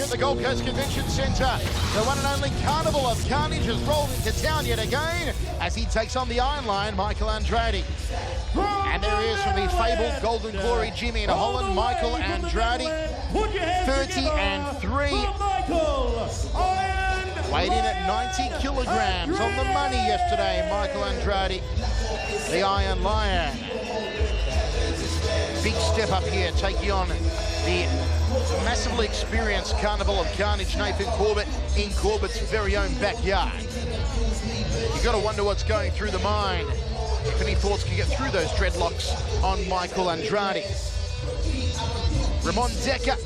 at the Gold Coast Convention Centre. The one and only Carnival of Carnage has rolled into town yet again as he takes on the Iron Lion, Michael Andrade. And there he is from the fabled Golden Glory gym in Holland, Michael Andrade, 30-3. Weighed in at 90 kilograms on the money yesterday, Michael Andrade, the Iron Lion. Big step up here, taking on the massively experienced Carnival of Carnage, Nathan Corbett, in Corbett's very own backyard. You've got to wonder what's going through the mind, if any thoughts can get through those dreadlocks on Michael Andrade. Ramon Decker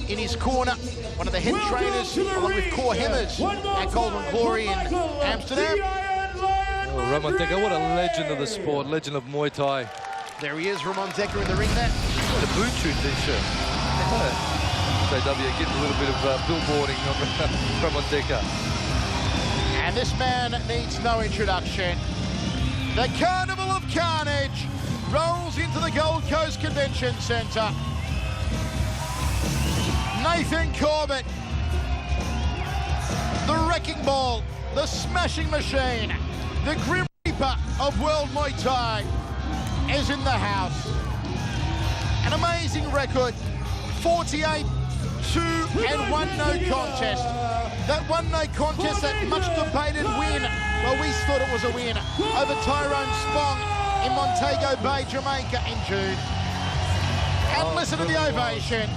in his corner, one of the head trainers, along with Core Hemmers at Golden Glory in Amsterdam. Oh, Ramon Decker, what a legend of the sport, legend of Muay Thai. There he is, Ramon Decker in the ring there. The Boot Shoot t-shirt. JW getting a little bit of billboarding on Ramon Decker. And this man needs no introduction. The Carnival of Carnage rolls into the Gold Coast Convention Centre. Nathan Corbett, the wrecking ball, the smashing machine, the Grim Reaper of World Muay Thai is in the house. An amazing record, 48-2-1 no contest. That one no contest, that much debated win, well, we thought it was a win, over Tyrone Spong in Montego Bay, Jamaica in June. And listen to the ovation.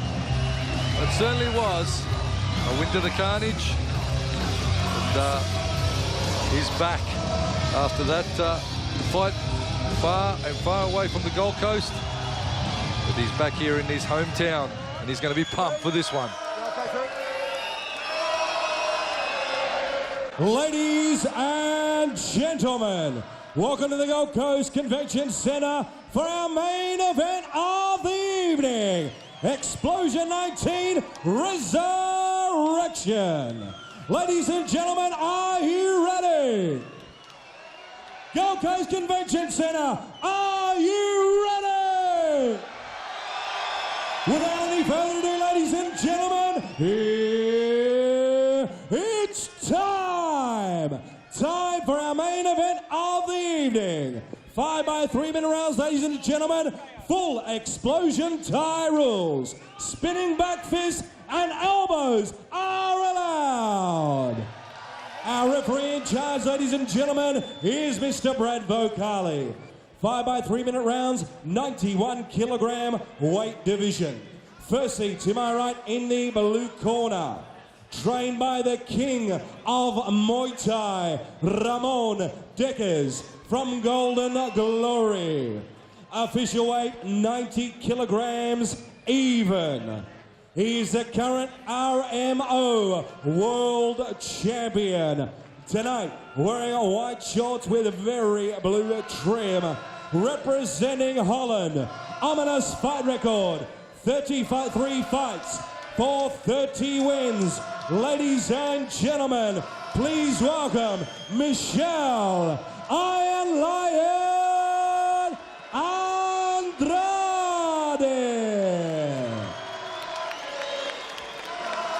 It certainly was a win to the Carnage. And he's back after that fight far away from the Gold Coast. But he's back here in his hometown, and he's going to be pumped for this one. Ladies and gentlemen, welcome to the Gold Coast Convention Centre for our main event of the evening. Xplosion 19 Resurrection. Ladies and gentlemen, are you ready? Gold Coast Convention Centre, are you ready? Without any further ado, ladies and gentlemen, here it's time. Time for our main event of the evening. 5 by 3 minute rounds, ladies and gentlemen. Full Xplosion Thai rules. Spinning back fists and elbows are allowed. Our referee in charge, ladies and gentlemen, is Mr. Brad Vocali. 5 by 3 minute rounds, 91 kilogram weight division. Firstly, to my right in the blue corner, trained by the king of Muay Thai, Ramon Decker from Golden Glory. Official weight, 90 kilograms even. He's the current RMO World Champion. Tonight, wearing a white shorts with a very blue trim. Representing Holland, ominous fight record, 33 fights for 30 wins. Ladies and gentlemen, please welcome Michel Iron Lion Andrade.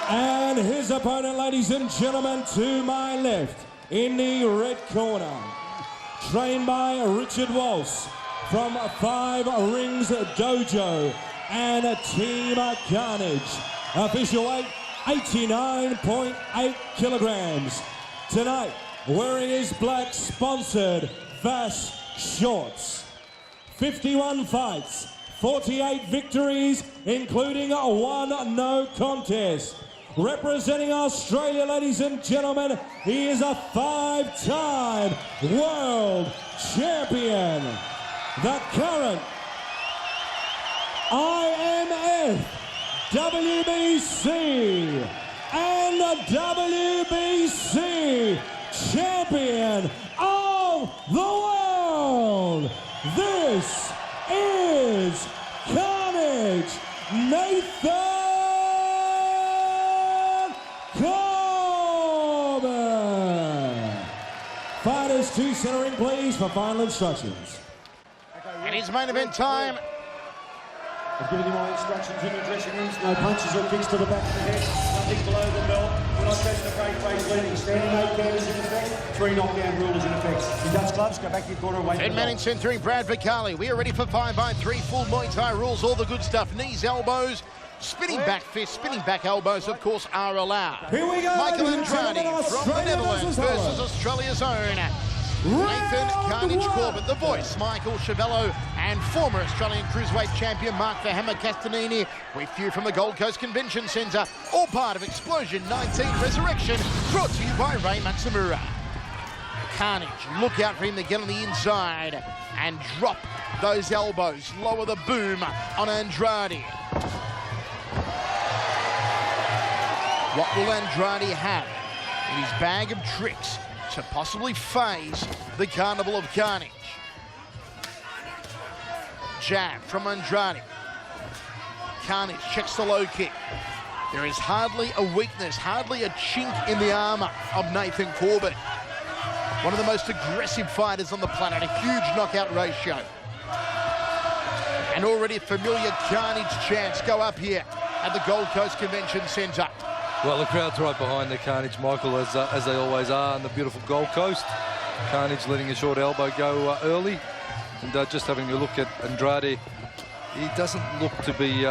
And his opponent, ladies and gentlemen, to my left, in the red corner, trained by Richard Walsh from 5 Rings Dojo and Team Carnage. Official weight, 89.8 kilograms. Tonight, wearing his black sponsored Vass shorts. 51 fights, 48 victories, including 1 no contest. Representing Australia, ladies and gentlemen, he is a 5-time world champion. The current IMF, WBC, and the WBC champion of the world. This is Carnage, Nathan Corbett. Fighters to centering, please, for final instructions. And it's main event time. I've given you my instructions in the dressing rooms. No punches or kicks to the back of the head. stick below the belt. When I stretch the break, bleeding. Standing 8 counters in effect. 3 knockdown rule is in effect. You Dutch gloves, go back to your corner and wait. 10 men in centering Brad Vicali. We are ready for 5x3 full Muaythai rules. All the good stuff. Knees, elbows, spinning back fists, spinning back elbows, of course, are allowed. Here we go. Michael Andrade from the Netherlands versus Australia's own Nathan Carnage Corbett, the voice, Michael Chavello, and former Australian Cruiserweight champion Mark the Hammer Castanini, with you from the Gold Coast Convention Centre, all part of Xplosion 19 Resurrection, brought to you by Ray Matsumura. Carnage, look out for him to get on the inside and drop those elbows, lower the boom on Andrade. What will Andrade have in his bag of tricks to possibly phase the Carnival of Carnage? Jab from Andrade. Carnage checks the low kick. There is hardly a weakness, hardly a chink in the armour of Nathan Corbett. One of the most aggressive fighters on the planet, a huge knockout ratio. And already familiar Carnage chants go up here at the Gold Coast Convention Centre. Well, the crowd's right behind the Carnage, Michael, as they always are on the beautiful Gold Coast. Carnage letting a short elbow go early. And just having a look at Andrade, he doesn't look to be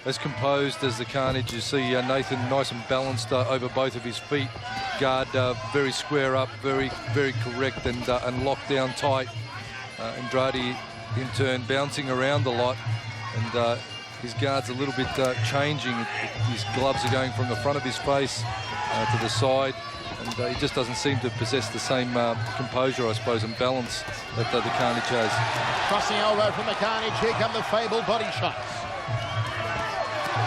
as composed as the Carnage. You see Nathan nice and balanced over both of his feet. Guard very square up, very, very correct and locked down tight. Andrade, in turn, bouncing around a lot. And his guard's a little bit changing. His gloves are going from the front of his face to the side, and he just doesn't seem to possess the same composure, I suppose, and balance that the Carnage has. Crossing elbow from the Carnage. Here come the fabled body shots.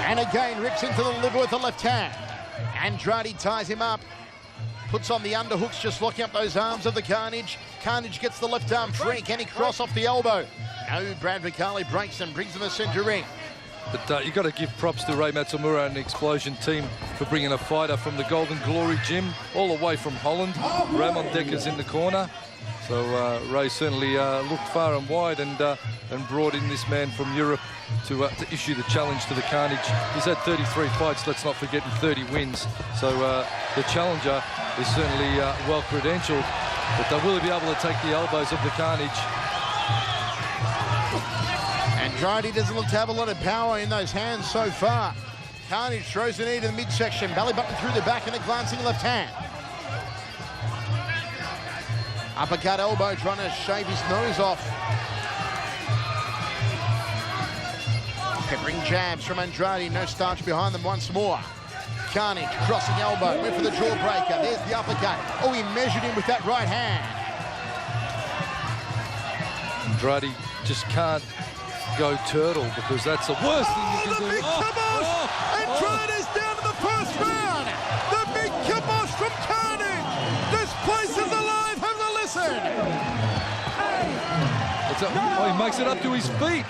And again, rips into the liver with the left hand. Andrade ties him up. Puts on the underhooks, just locking up those arms of the Carnage. Carnage gets the left arm free. Can he cross off the elbow? No, Brad Vicali breaks and brings him the centre ring. But you've got to give props to Ray Matsumura and the Xplosion team for bringing a fighter from the Golden Glory gym all the way from Holland. Ramon Dekker's in the corner. So Ray certainly looked far and wide and brought in this man from Europe to issue the challenge to the Carnage. He's had 33 fights, let's not forget, and 30 wins. So the challenger is certainly well credentialed, but will he be able to take the elbows of the Carnage? Andrade doesn't look to have a lot of power in those hands so far. Carnage throws a knee to the midsection, belly button through the back and a glancing left hand. Uppercut elbow trying to shave his nose off. Peppering jabs from Andrade, no starch behind them once more. Carnage crossing elbow, went for the jawbreaker. There's the uppercut. Oh, he measured him with that right hand. Andrade just can't go turtle because that's the worst thing you can do. Big kibosh! Andrade's down to the first round. The big kibosh from Carnage. This place is alive. Have a listen. Oh, he makes it up to his feet.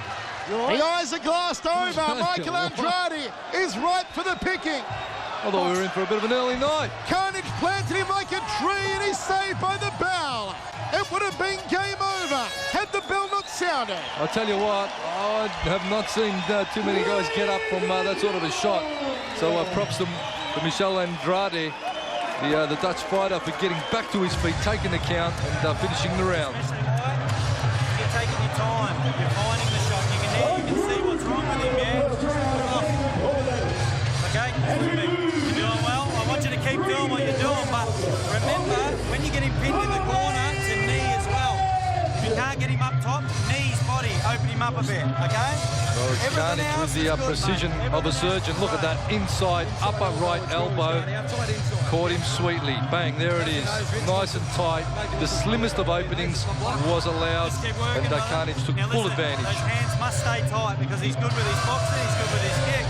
The eyes are glassed over. Michael Andrade is ripe for the picking. I thought we were in for a bit of an early night. Carnage planted him like a tree and he's saved by the bell. It would have been game over had the bell not sounded. I tell you what, I have not seen too many guys get up from that sort of a shot. So props to Michel Andrade, the Dutch fighter, for getting back to his feet, taking the count and finishing the round. You're taking your time. You're finding the shot. You can see what's wrong with him, man. Okay? You're doing well. I want you to keep doing what you're doing, but remember, when you get him pinned in the corner, it's a knee as well. If you can't get him up top, knees, body, open him up a bit, okay? Well, it's Carnage with the precision of a surgeon. Look at that inside upper right elbow. Caught him sweetly. Bang, there it is. Nice and tight. The slimmest of openings was allowed, and Carnage took full advantage. Those hands must stay tight because he's good with his boxing, he's good with his kick.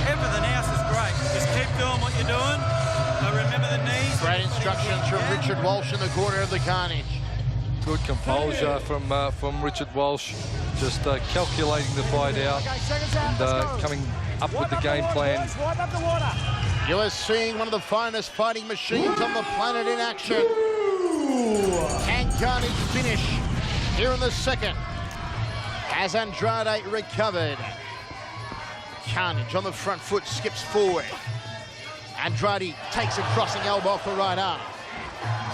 Everything else is great. Just keep doing what you're doing. But remember the knees. Great instructions from Richard Walsh in the corner of the Carnage. Good composure from Richard Walsh, just calculating the fight out and coming up with the game plan. You are seeing one of the finest fighting machines on the planet in action. Can Carnage finish here in the second as Andrade recovered? Carnage on the front foot skips forward. Andrade takes a crossing elbow off the right arm.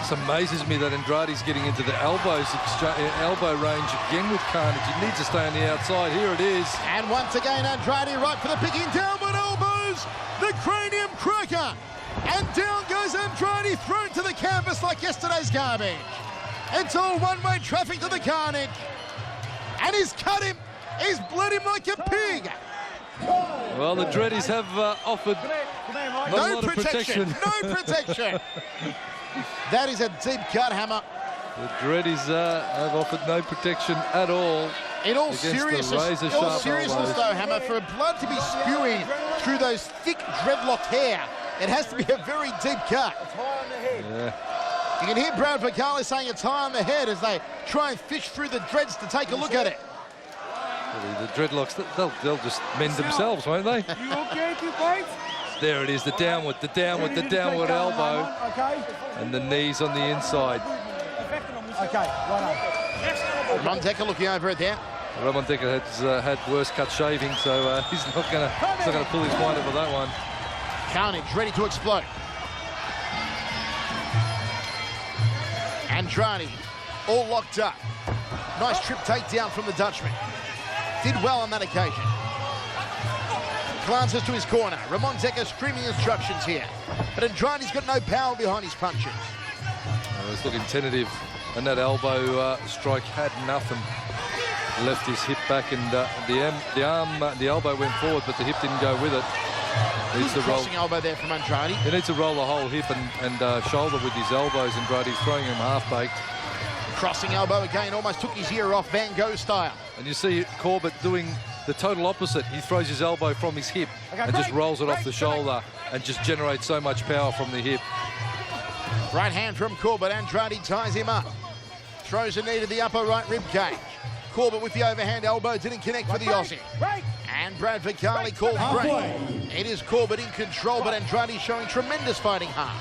It amazes me that Andrade's getting into the elbow range again with Carnage. He needs to stay on the outside. Here it is. And once again, Andrade right for the picking downward elbows. The cranium cracker. And down goes Andrade, thrown to the canvas like yesterday's garbage. It's all one-way traffic to the Carnage. And he's cut him. He's bled him like a pig. Well, the Dreadies have offered No protection. No protection. That is a deep cut, Hammer. The Dreadies have offered no protection at all. In all seriousness, though, Hammer, for blood to be spewing through those thick dreadlocked hair, it has to be a very deep cut. Yeah. You can hear Brad Vicali saying it's high on the head as they try and fish through the dreads to take a look at it. The dreadlocks, they'll just mend themselves, won't they? You okay, you fight? There it is, the downward elbow. And the knees on the inside. Okay, right on. Ron Decker looking over it there. Ramon Decker has had worse cut shaving, so he's not going to pull his point over that one. Carnage ready to explode. Andrade all locked up. Nice trip takedown from the Dutchman. Did well on that occasion. Glances to his corner. Ramon Decker screaming instructions here. But Andrade's got no power behind his punches. He's looking tentative, and that elbow strike had nothing. Left his hip back, and the elbow went forward, but the hip didn't go with it. Needs to roll. Crossing elbow there from Andrade. He needs to roll the whole hip and shoulder with his elbows. Andrade's throwing him half-baked. Crossing elbow again, almost took his ear off, Van Gogh style. And you see Corbett doing the total opposite. He throws his elbow from his hip and just rolls it off the shoulder and just generates so much power from the hip. Right hand from Corbett. Andrade ties him up. Throws a knee to the upper right rib cage. Corbett with the overhand elbow didn't connect for the Aussie. And Brad Vicali calls break. It is Corbett in control, but Andrade showing tremendous fighting heart.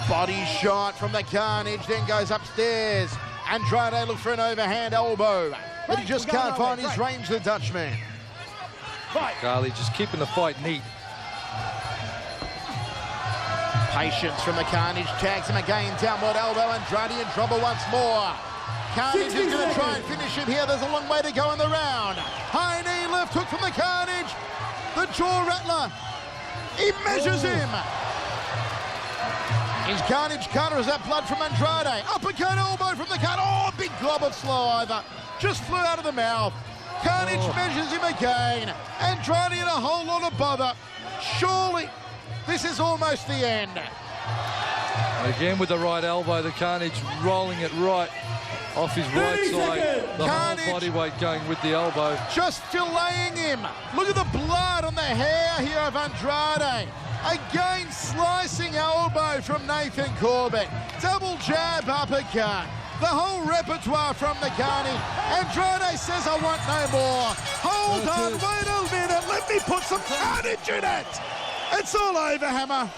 Body shot from the Carnage, then goes upstairs. Andrade looks for an overhand elbow, but he just can't find his range, the Dutchman. Vicali just keeping the fight neat. Patience from the Carnage, tags him again, downward elbow. Andrade in trouble once more. Carnage is going to try and finish him here. There's a long way to go in the round. High knee left hook from the Carnage. The jaw rattler. He measures him. His Carnage counters that blood from Andrade. Uppercut elbow from the cut. Oh, big glob of slow over. Just flew out of the mouth. Carnage measures him again. Andrade in a whole lot of bother. Surely this is almost the end. Again with the right elbow, the Carnage rolling it right off his right side. The Carnage whole body weight going with the elbow. Just filleting him. Look at the blood on the hair here of Andrade. Again, slicing elbow from Nathan Corbett. Double jab, uppercut. The whole repertoire from the Carnage. Andrade says, I want no more. Hold on, wait a minute. Let me put some Carnage in it. It's all over, Hammer.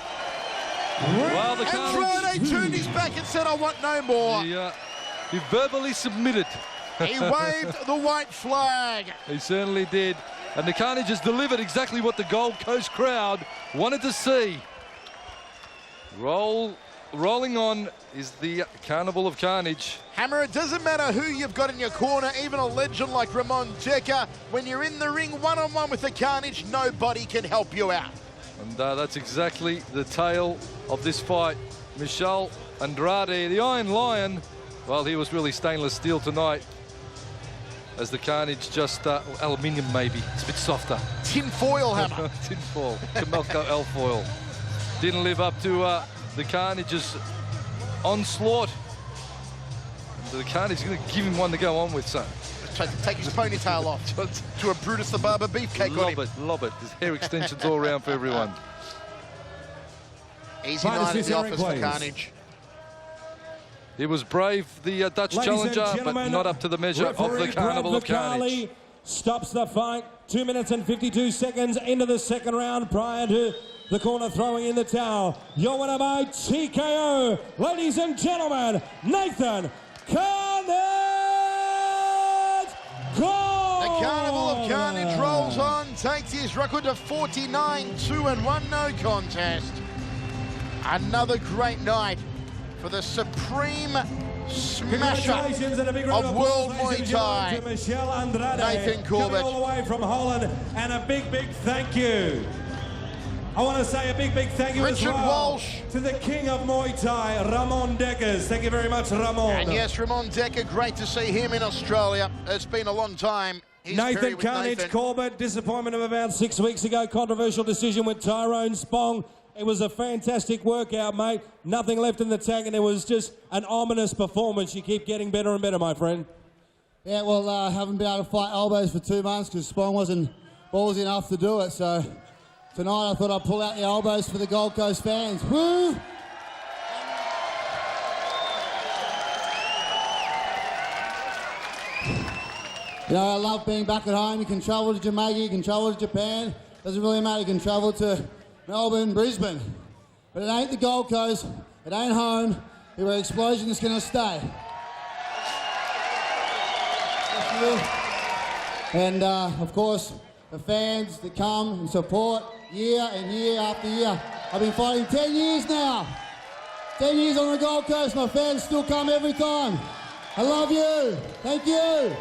Well, the Andrade turned his back and said, I want no more. He verbally submitted. He waved the white flag. He certainly did. And the Carnage has delivered exactly what the Gold Coast crowd wanted to see. Rolling on is the Carnival of Carnage. Hammer, it doesn't matter who you've got in your corner, even a legend like Ramon Decker. When you're in the ring one-on-one with the Carnage, nobody can help you out. And that's exactly the tale of this fight. Michel Andrade, the Iron Lion, well, he was really stainless steel tonight. As the Carnage just, aluminium maybe, it's a bit softer. Tin foil, Hammer. Tin foil, Camelco L-foil. Didn't live up to the Carnage's onslaught. The Carnage is going to give him one to go on with, son. Take his ponytail off to a Brutus the Barber beefcake on him. Lob it. There's hair extensions all around for everyone. Easy night at the office for Carnage. He was brave, the Dutch challenger, but not up to the measure of the Carnival of Carnage. Stops the fight. 2 minutes and 52 seconds into the second round prior to the corner throwing in the towel. Your winner by TKO, ladies and gentlemen, Nathan Carnage! The Carnival of Carnage rolls on. takes his record to 49-2-1, no contest. Another great night for the supreme smasher and a big round of applause, World ladies Muay and Thai, gentlemen, to Michel Andrade, Nathan Corbett. coming all the way from Holland, and a big thank you. I want to say a big thank you Richard as well Walsh. to the king of Muay Thai, Ramon Deckers. Thank you very much, Ramon. And yes, Ramon Decker, great to see him in Australia. It's been a long time. His Nathan period with Carnage, Nathan. Corbett, disappointment of about 6 weeks ago. Controversial decision with Tyrone Spong. It was a fantastic workout, mate. Nothing left in the tank, and it was just an ominous performance. You keep getting better and better, my friend. Yeah, well, haven't been able to fight elbows for 2 months because Spong wasn't ballsy enough to do it. So tonight I thought I'd pull out the elbows for the Gold Coast fans. Woo! You know, I love being back at home. You can travel to Jamaica, you can travel to Japan. Doesn't really matter, you can travel to Melbourne, Brisbane. But it ain't the Gold Coast, it ain't home, where Xplosion is going to stay. And, of course, the fans that come and support year and year after year. I've been fighting 10 years now. 10 years on the Gold Coast, my fans still come every time. I love you. Thank you.